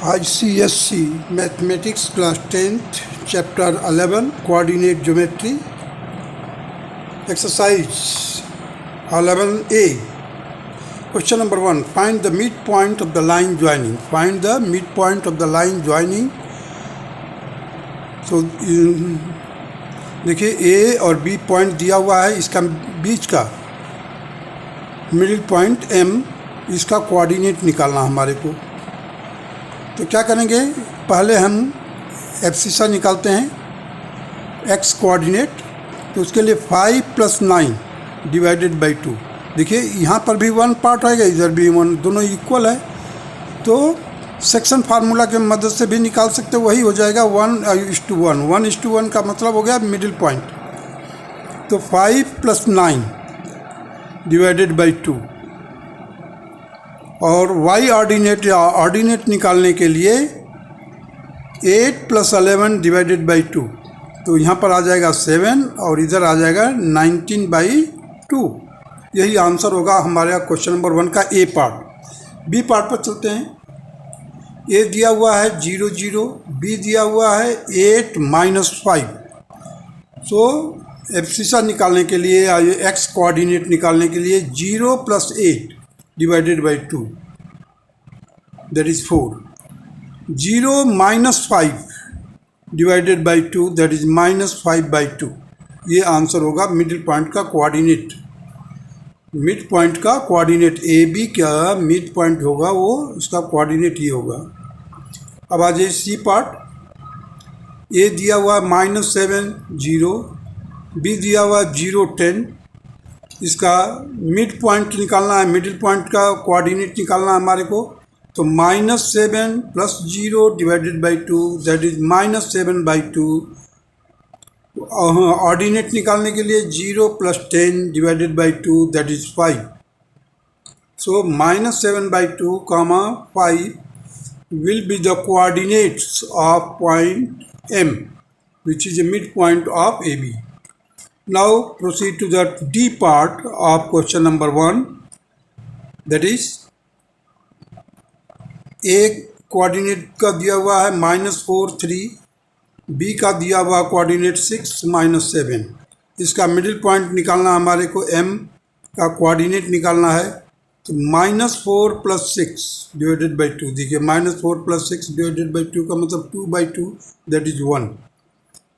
ICSC Mathematics Class 10th Chapter 11 Coordinate Geometry Exercise 11A. Question number 1. Find the midpoint of the line joining. Find the midpoint of the line joining. So देखिए A और B point दिया हुआ है, इसका बीच का middle point M, इसका coordinate निकालना हमारे को। तो क्या करेंगे, पहले हम एब्सिसा निकालते हैं x कोऑर्डिनेट। तो उसके लिए 5 + 9 डिवाइडेड बाई 2। देखिए यहाँ पर भी 1 पार्ट आएगा, इधर भी 1, दोनों इक्वल है। तो सेक्शन फार्मूला के मदद से भी निकाल सकते, वही हो जाएगा 1:1। 1:1 का मतलब हो गया मिडिल पॉइंट। तो 5 + 9 डिवाइडेड बाई 2। और y ऑर्डिनेट या ऑर्डिनेट निकालने के लिए 8 + 11 डिवाइडेड बाई 2। तो यहाँ पर आ जाएगा 7 और इधर आ जाएगा 19/2। यही आंसर होगा हमारे क्वेश्चन नंबर 1 का ए पार्ट। बी पार्ट पर चलते हैं। ए दिया हुआ है 0 0, बी दिया हुआ है 8 - 5। सो एब्सिसा निकालने के लिए, एक्स कोऑर्डिनेट निकालने के लिए 0 + 8 divided by 2, that is 4. 0 - 5 divided by 2, that is -5/2। ये आंसर होगा मिडिल पॉइंट का कोऑर्डिनेट। मिड पॉइंट का कोऑर्डिनेट ए बी का मिड पॉइंट होगा, वो इसका कोऑर्डिनेट ये होगा। अब आ जाइए सी पार्ट। ए दिया हुआ -7 0, बी दिया हुआ 0 10। इसका मिड पॉइंट निकालना है, मिडिल पॉइंट का कोऑर्डिनेट निकालना है हमारे को। तो -7 + 0 divided by 2, that is -7/2। Ordinate निकालने के लिए 0 + 10 divided by 2, that is 5। So -7/2, 5 will be the coordinates of point M, which is a midpoint of AB. Now proceed to the D part of question number 1, that is A coordinate का दिया हुआ है -4 3, B का दिया हुआ coordinate 6 -7। इसका middle point निकालना हमारे को, M का कोऑर्डिनेट निकालना है। तो -4 + 6 डिवाइडेड बाई 2। देखिए -4 + 6 डिवाइडेड बाई 2 का मतलब 2/2, दैट इज 1।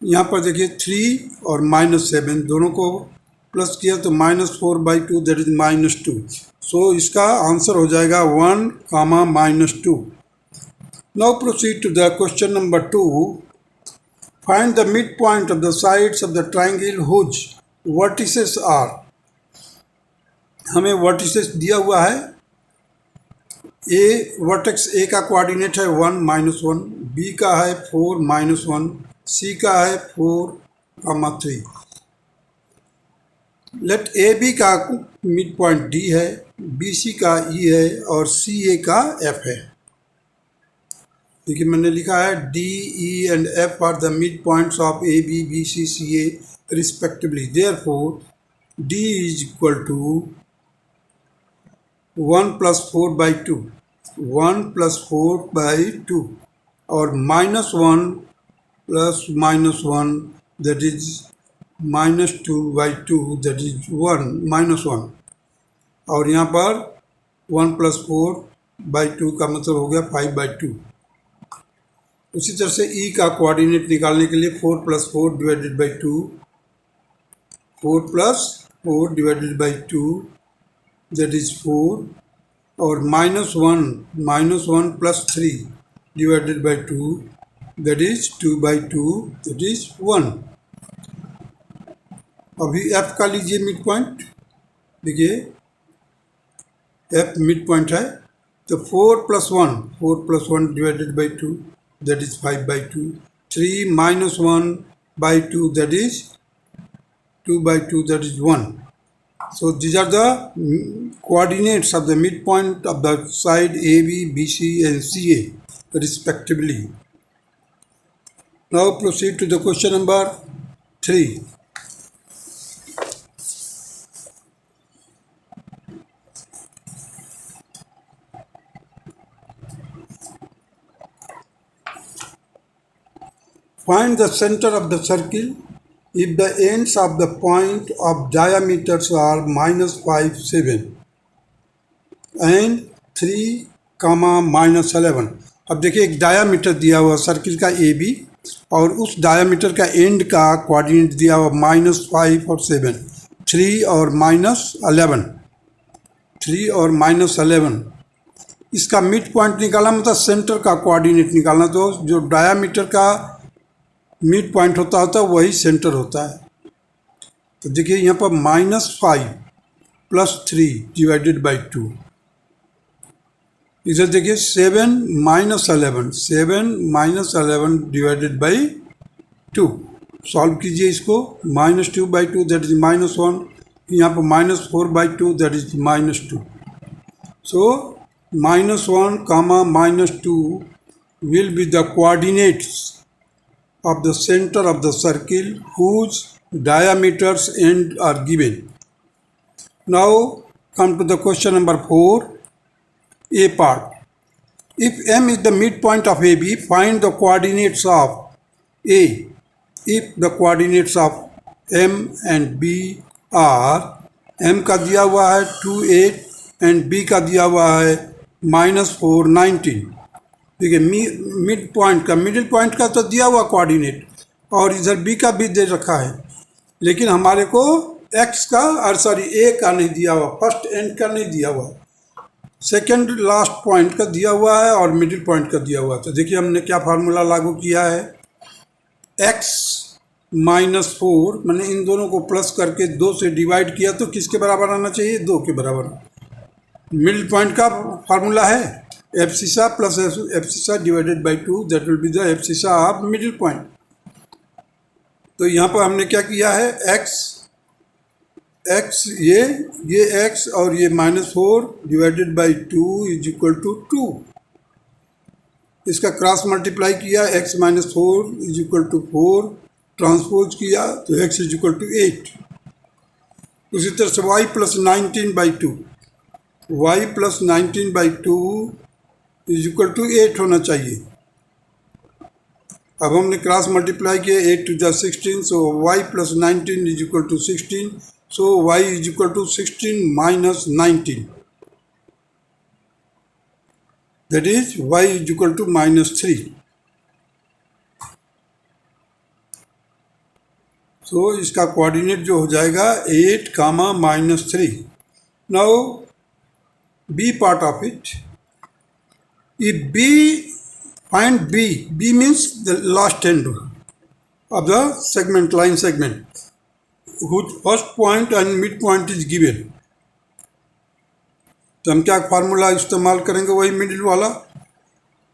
यहाँ पर देखिए 3 और -7 दोनों को प्लस किया तो -4/2, दैट इज -2। सो इसका आंसर हो जाएगा 1, -2। Now proceed to the question number 2। Find the mid point of the sides of the triangle whose vertices are. हमें वर्टिसेस दिया हुआ है। ए वर्टेक्स ए का कोऑर्डिनेट है 1 -1, बी का है 4 -1, सी का है 4, 3। लेट ए बी का मिड पॉइंट डी है, बी सी का ई है और सी ए का एफ है। देखिए मैंने लिखा है D E and F are the mid points of A B B C C A respectively. Therefore D is equal to 1 + 4/2, 1 + 4/2 और -1 + -1, that is -2/2, that is 1 -1। और यहाँ पर 1 + 4/2 का मतलब हो गया 5/2। उसी तरह से ई का कोऑर्डिनेट निकालने के लिए 4 + 4 divided by 2, 4 + 4 divided by 2, that is 4। और -1 + 3 divided by 2, that is 2/2, that is 1। अभी f का लीजिए मिड पॉइंट। देखिए f मिड पॉइंट है। तो 4 + 1 divided by 2, that is 5/2। 3 - 1/2, that is 2/2, that is 1। So these are the coordinates of the midpoint of the side AB, BC and CA respectively. Now proceed to the question number 3. Find the center of the circle if the ends of the point of diameters are -5, 7 and 3, -11। अब देखिए एक diameter दिया हुआ circle का A B और उस diameter का and का कोऑर्डिनेट दिया हुआ -5 और 7, 3 और -11, 3 और -11। इसका मिड पॉइंट निकालना मतलब सेंटर का कोऑर्डिनेट निकालना। तो जो डायामीटर का मिड पॉइंट होता है वही सेंटर होता है। तो देखिए यहाँ पर -5 + 3 डिवाइडेड बाई 2। इधर देखिए 7 -11, 7 -11 डिवाइडेड बाई 2। सॉल्व कीजिए इसको। -2/2 दैट इज -1। यहाँ पर -4/2 that is -2। So -1, -2 will be the coordinates of the center of the circle whose diameters end are given. Now come to the question number 4, A part. If M is the midpoint of AB, find the coordinates of A. If the coordinates of M and B are, M का दिया हुआ है 2, 8 and B का दिया हुआ है -4, 19। देखिए mid point का, मिडिल पॉइंट का तो दिया हुआ कोऑर्डिनेट और इधर बी का भी दे रखा है, लेकिन हमारे को एक्स का और सॉरी ए का नहीं दिया हुआ, फर्स्ट एंड का नहीं दिया हुआ, सेकंड लास्ट पॉइंट का दिया हुआ है और मिडिल पॉइंट का दिया हुआ है। तो देखिए हमने क्या फार्मूला लागू किया है, x -4 मैंने इन दोनों को प्लस करके 2 से डिवाइड किया तो किसके बराबर आना चाहिए, 2 के बराबर। मिडिल पॉइंट का फार्मूला है abscissa plus abscissa divided by 2, that will be the abscissa of middle point. तो यहाँ पर हमने क्या किया है, x ये x और ये -4 divided by 2 is equal to 2। इसका क्रॉस मल्टीप्लाई किया, x -4 is equal to 4, transpose किया तो x इज इक्वल टू 8। उसी तरह से y + 19/2, y + 19/2 is equal to 8 होना चाहिए। अब हमने क्रॉस मल्टीप्लाई किया, 8 × 16, so y + 19 is equal to 16, so y is equal to 16 - 19, that is y is equal to -3। So इसका कोऑर्डिनेट जो हो जाएगा 8, -3। Now B part of it, if B, find B, B means the last end of the segment, line segment, whose first point and mid point is given। तो हम क्या formula इस्तेमाल करेंगे, वही मिडिल वाला,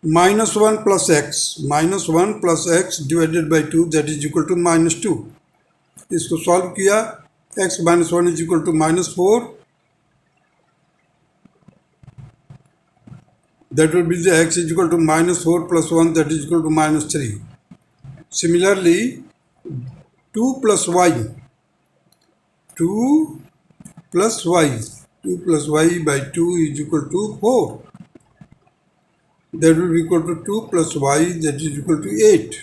-1 + x divided by 2 that is equal to -2। इसको solve किया, x - 1 is equal to -4, that will be the x is equal to -4 + 1 that is equal to -3. Similarly 2 + y, 2 + y by 2 is equal to 4, that will be equal to 2 + y that is equal to 8.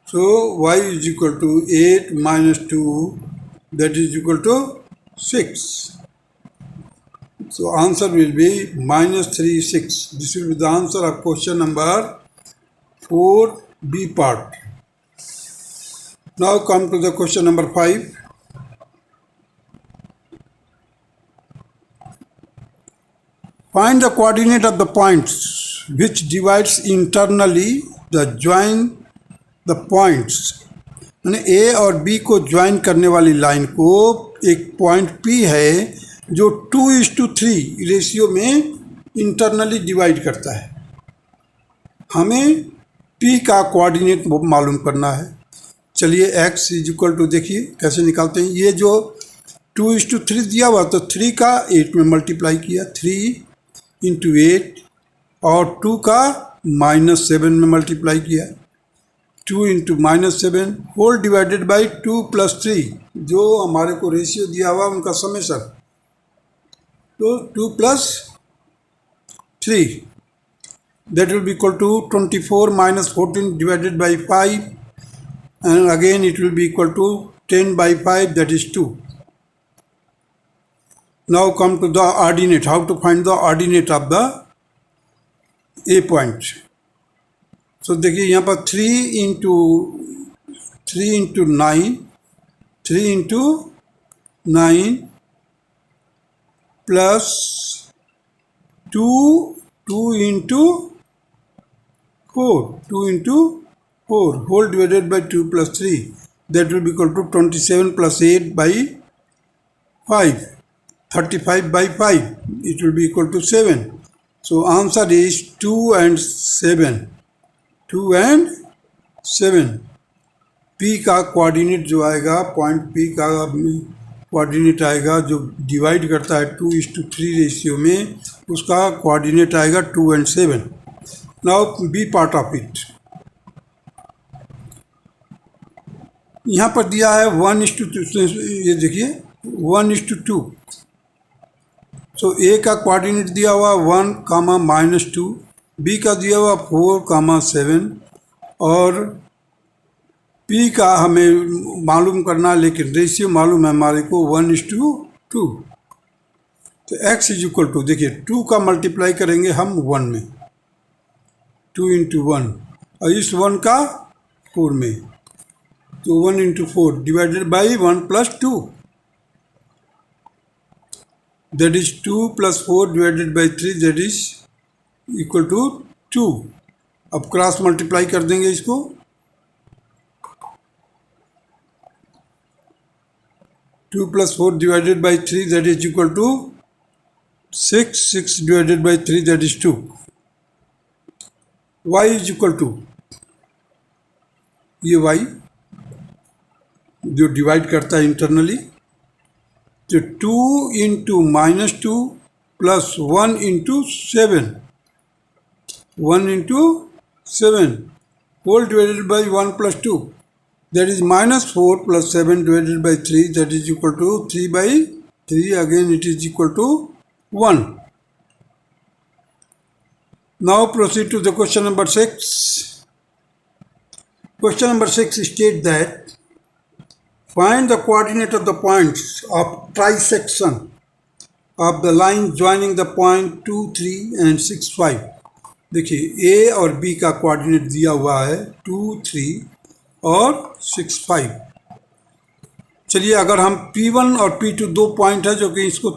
So y is equal to 8 - 2 that is equal to 6. So answer will be -3, 6. This will be the answer of question number 4, B part. Now come to the question number 5. Find the coordinate of the points which divides internally the join the points. यानी A और B को join करने वाली line को एक point P है जो 2:3 ratio में इंटरनली डिवाइड करता है। हमें P का कोऑर्डिनेट मालूम करना है। चलिए x इज इक्वल टू, देखिए कैसे निकालते हैं। ये जो 2:3 दिया हुआ तो 3 का 8 में मल्टीप्लाई किया, 3 × 8, और 2 का -7 में मल्टीप्लाई किया, 2 × -7 होल डिवाइडेड बाई 2 + 3, जो हमारे को रेशियो दिया हुआ उनका समेशन, तो 2 + 3। that will be equal to 24 minus 14 divided by 5, and again it will be equal to 10 by 5, that is 2. Now come to the ordinate. How to find the ordinate of the A point? So देखिए यहाँ पर 3 into 9 plus 2 into 4 whole divided by 2 plus 3, that will be equal to 27 plus 8 by 5, 35 by 5, it will be equal to 7. So answer is 2 and 7. P का coordinate जो आएगा, point P का coordinate आएगा जो divide करता है 2:3 रेशियो में, उसका कोऑर्डिनेट आएगा 2 and 7. Now B part of it. यहाँ पर दिया है 1:2, ये देखिए 1:2. सो ए का कोऑर्डिनेट दिया हुआ 1, -2, बी का दिया हुआ 4, 7, और पी का हमें मालूम करना, लेकिन रेशियो मालूम है हमारे को 1:2. तो x इज इक्वल टू, देखिए 2 का मल्टीप्लाई करेंगे हम 1 में, 2 into 1, और इस 1 का 4 में, तो 1 into 4 divided by 1 plus 2, that is 2 plus 4 divided by 3, that is equal to 2. अब क्रॉस मल्टीप्लाई कर देंगे इसको, 2 plus 4 divided by 3, that is equal to 6. 6 divided by 3, that is 2. Y is equal to, ये y जो divide करता है internally, तो 2 into -2 plus 1 into 7, 1 into 7 whole divided by 1 plus 2, that is -4 plus 7 divided by 3, that is equal to 3 by 3, again it is equal to 1. Now proceed to the question number 6. Question number 6 states that find the coordinate of the points of trisection of the line joining the point 2, 3 and 6, 5. देखिए A और B का coordinate दिया हुआ है 2, 3 और 6, 5. चलिए अगर हम P1 और P2 दो पॉइंट है जो कि इसको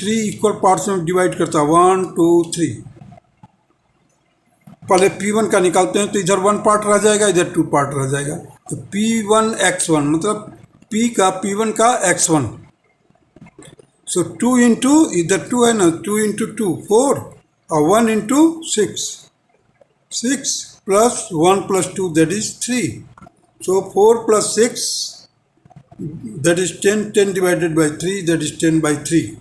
3 इक्वल पार्ट्स में डिवाइड करता है, 1, 2, 3. पहले P1 का निकालते हैं, तो इधर 1 पार्ट रह जाएगा, इधर 2 पार्ट रह जाएगा. तो P1 x1 मतलब P का P1 का x1. सो 2 into, इधर 2 है ना, 2 into 2 4, और 1 into 6 plus 1 plus 2, that is 3. So 4 plus 6, that is 10. 10 divided by 3, that is 10 by 3.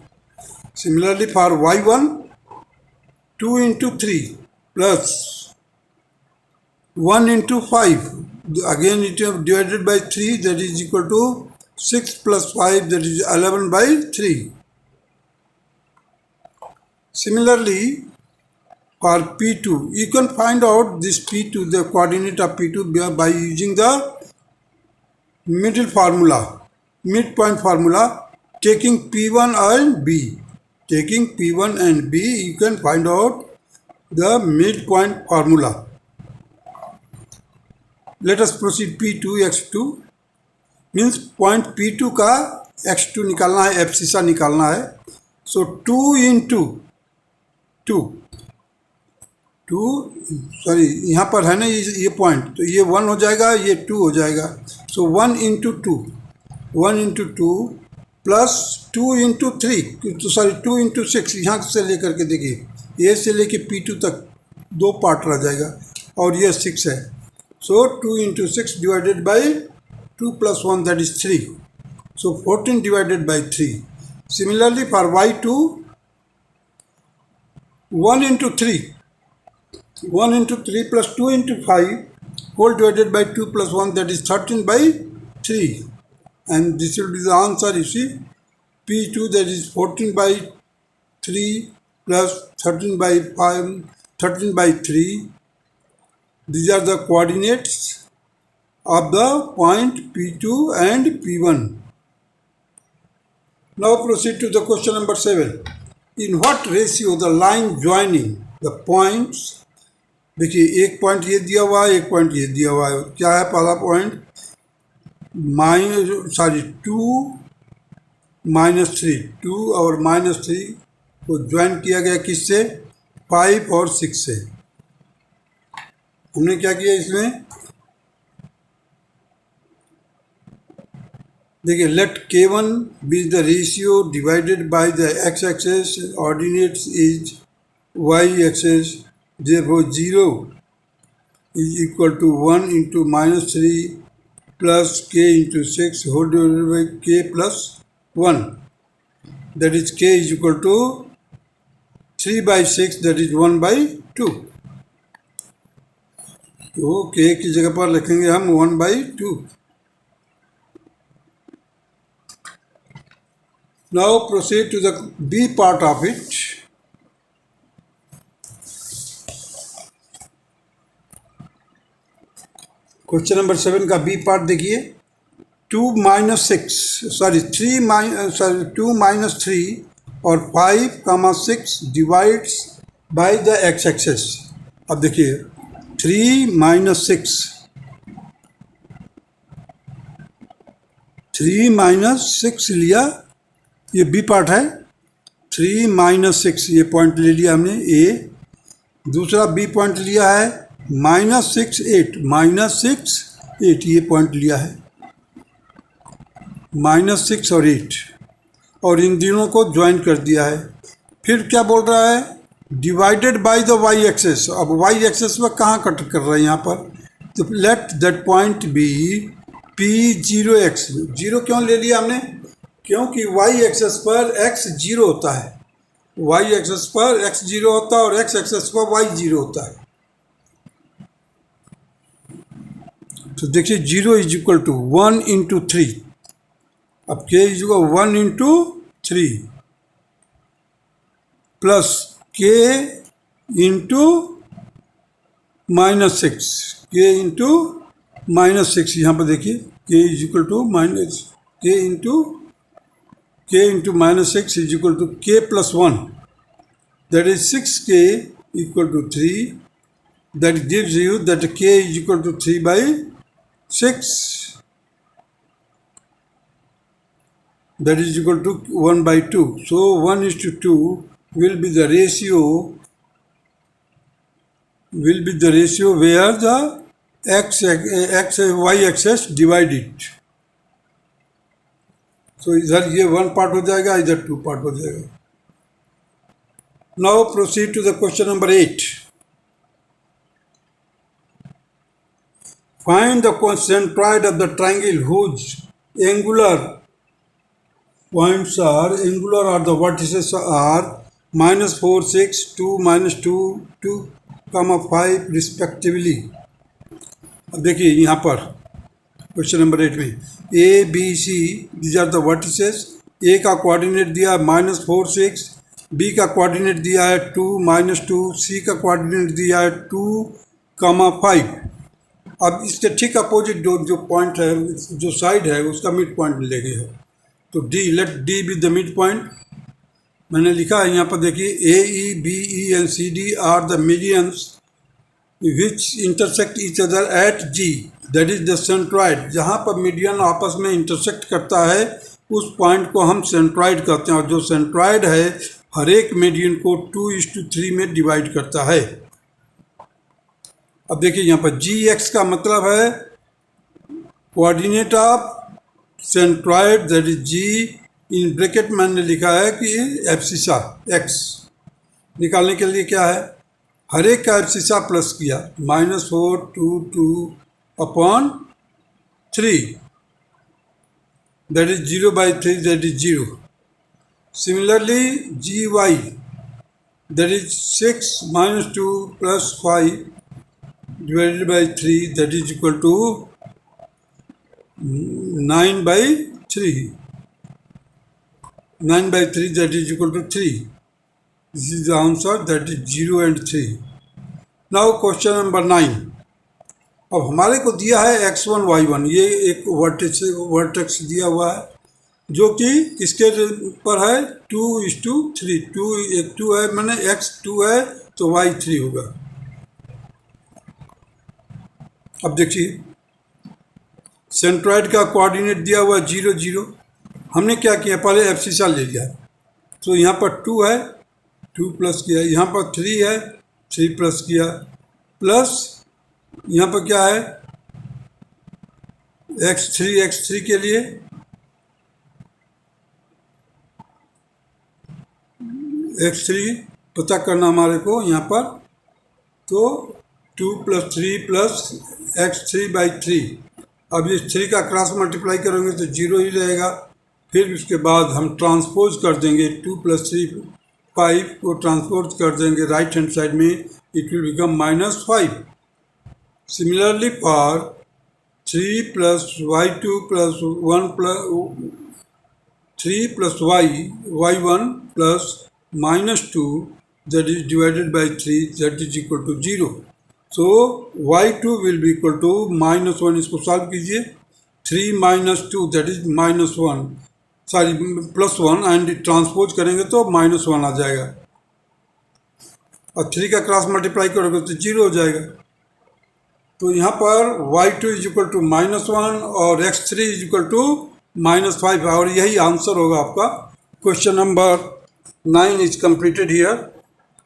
Similarly for y1, 2 into 3 plus 1 into 5, again it is divided by 3, that is equal to 6 plus 5, that is 11 by 3. Similarly for P2, you can find out this P2, the coordinate of P2, by using the midpoint formula, taking P1 and B. Taking P1 and B, you can find out the midpoint formula. Let us proceed. P2 x2 means point P2 का x2 निकालना है, abscissa निकालना है. So 2 into 2, sorry यहाँ पर है ना ये पॉइंट, तो ये 1 हो जाएगा, ये 2 हो जाएगा. सो 1 into 2 प्लस 2 into 3, तो सॉरी 2 into 6, यहाँ से लेकर के देखिए ए से लेके P2 तक 2 पार्ट रह जाएगा, और ये 6 है. सो 2 into 6 divided by 2 plus 1, that is 3. So 14 divided by 3. Similarly for y2, 1 into 3 plus 2 into 5 whole divided by 2 plus 1, that is 13 by 3. And this will be the answer, you see. P2, that is 14 by 3 plus 13 by 5, 13/3. These are the coordinates of the point P2 and P1. Now proceed to the question number 7. In what ratio the line joining the points, देखिए एक point ये दिया हुआ है, एक point ये दिया हुआ है. क्या है पहला पॉइंट? 2 और -3 को ज्वाइन किया गया किससे? 5 और 6 से. हमने क्या किया इसमें? देखिए, late K1 be the ratio divided by the x-axis, ordinates is y-axis, therefore 0 is equal to 1 into -3 plus k into 6 whole divided by k plus 1. That is k is equal to 3/6, that is 1/2. तो k की जगह पर लिखेंगे हम 1/2. Now proceed to the B part of it. Question number 7 का B part देखिए. 2 - 3 और 5, 6 divides by the X axis. अब देखिए 3 - 6 लिया, ये बी पार्ट है. 3 - 6 ये पॉइंट ले लिया हमने ए. दूसरा बी पॉइंट लिया है -6 8 ये पॉइंट लिया है. -6 और 8 और इन तीनों को ज्वाइन कर दिया है. फिर क्या बोल रहा है? Divided by the Y axis. अब वाई एक्सेस में कहाँ कट कर रहा है यहाँ पर? तो let that point B P0x. 0 क्यों ले लिया हमने? क्योंकि वाई एक्सेस पर x 0 होता है. वाई एक्सेस पर x 0 होता है और x एक्सेस पर y 0 होता है. तो देखिए 0 इज इक्वल टू 1 इंटू 3. अब k is equal 1 into 3 plus k into -6. k into -6 यहाँ पर देखिए k is equal to k into -6 is equal to k plus 1. That is 6k equal to 3. That gives you that k is equal to 3/6. That is equal to 1/2. So 1:2 will be the ratio where the y axis divided. So इधर ये 1 part हो जाएगा, इधर 2 part हो जाएगा. Now proceed to the question number 8. Find the centroid of the triangle whose angular points are the vertices are -4 6 2 -2 2, 5 respectively. अब देखिए यहाँ पर क्वेश्चन नंबर 8 में A B C these are the vertices. A का coordinate दिया है -4 6, B का coordinate दिया है 2 -2, C का कोऑर्डिनेट दिया है 2, 5. अब इसके ठीक अपोजिट जो पॉइंट है, जो साइड है, उसका मिड पॉइंट लेंगे है. तो D, let D be the mid point. मैंने लिखा है यहाँ पर देखिए AE BE and CD are the medians which intersect each other at G. That is the centroid. जहाँ पर मीडियन आपस में इंटरसेक्ट करता है उस पॉइंट को हम सेंट्रॉइड कहते हैं. और जो सेंट्रॉइड है हर एक मीडियन को 2:3 में डिवाइड करता है. अब देखिए यहाँ पर GX का मतलब है coordinate of centroid, that is G. In bracket मैंने लिखा है कि एब्सिसा x. निकालने के लिए क्या है? हर एक का एब्सिसा प्लस किया. -4 2 2/3, that is 0/3, that is 0. Similarly GY, that is 6 -2 + 5 divided by 3, that is equal to 9/3. 9/3, that is equal to 3. This is the answer, that is 0 and 3. Now question number 9। अब हमारे को दिया है x1 y1, ये एक vertex दिया हुआ है जो कि किसके पर है 2:3, 2 एक 2 है, मैंने x2 है तो y3 होगा। अब देखिए सेंट्रॉइड का कोऑर्डिनेट दिया हुआ 0 0। हमने क्या किया, पहले एब्सिसा ले लिया, तो यहाँ पर 2 है 2 प्लस किया, यहाँ पर 3 है 3 प्लस किया, प्लस यहाँ पर क्या है x3 के लिए x3 पता करना हमारे को यहाँ पर, तो 2 + 3 + x3/3। अब इस 3 का क्रॉस मल्टीप्लाई करेंगे तो 0 ही रहेगा। फिर उसके बाद हम ट्रांसपोज कर देंगे 2 + 3 5 को ट्रांसपोज कर देंगे राइट हैंड साइड में, it will become -5। Similarly for 3 + y2 + 1 + 3 + y1 + -2 that is divided by 3 that is equal to 0. So y2 will be equal to -1, इसको सॉल्व कीजिए, 3 - 2 that is -1, sorry +1 and transpose करेंगे तो -1 आ जाएगा, और 3 का क्रॉस मल्टीप्लाई करोगे तो 0 हो जाएगा। तो यहाँ पर y2 = -1 और x3 = -5, और यही आंसर होगा आपका। Question number 9 is completed here.